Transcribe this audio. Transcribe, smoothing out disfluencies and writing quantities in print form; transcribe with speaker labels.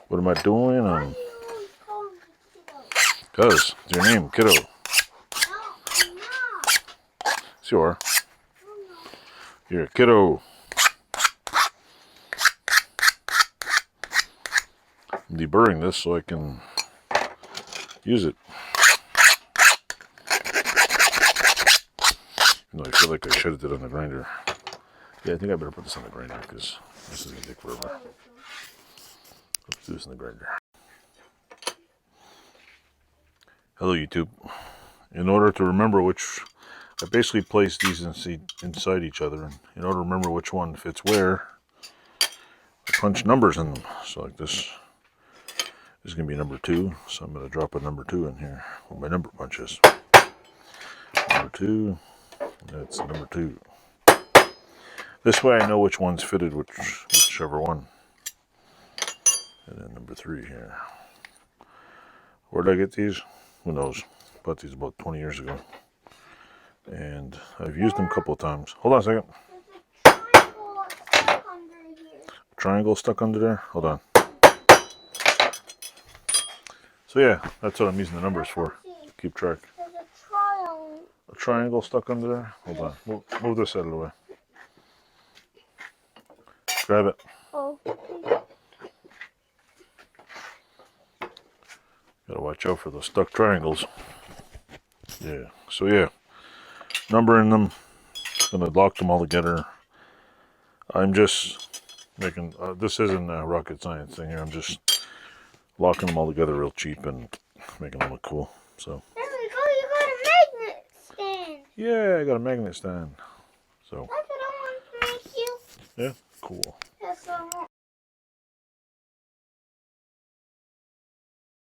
Speaker 1: What am I doing? Cuz, it's your name, kiddo.
Speaker 2: No, I'm not.
Speaker 1: Yes, you are. You're a kiddo. I'm deburring this so I can use it. Even though I feel like I should have did it on the grinder. Yeah, I think I better put this on the grinder because this is going to take forever. Let's do this in the grinder. Hello, YouTube. In order to remember which, I basically place these inside each other. And in order to remember which one fits where, I punch numbers in them. So like this is going to be number 2. So I'm going to drop a number 2 in here with my number punches. Number 2. That's number 2. This way I know which one's fitted whichever one. And then number 3 here. Where did I get these? Who knows? Bought these about 20 years ago. And I've used them a couple of times. Hold on a second. Triangle stuck under there? Hold on. So yeah, that's what I'm using the numbers for. Keep track.
Speaker 2: There's a triangle.
Speaker 1: A triangle stuck under there? Hold on. Move this out of the way. Grab it.
Speaker 2: Oh.
Speaker 1: Gotta watch out for those stuck triangles. Yeah. So yeah. Numbering them. Gonna lock them all together. I'm just making, this isn't a rocket science thing here. I'm just locking them all together real cheap and making them look cool. So.
Speaker 2: There we go. You got a magnet stand.
Speaker 1: Yeah, I got a magnet stand. So.
Speaker 2: That's what I want to make you.
Speaker 1: Yeah, cool.
Speaker 2: That's what I want.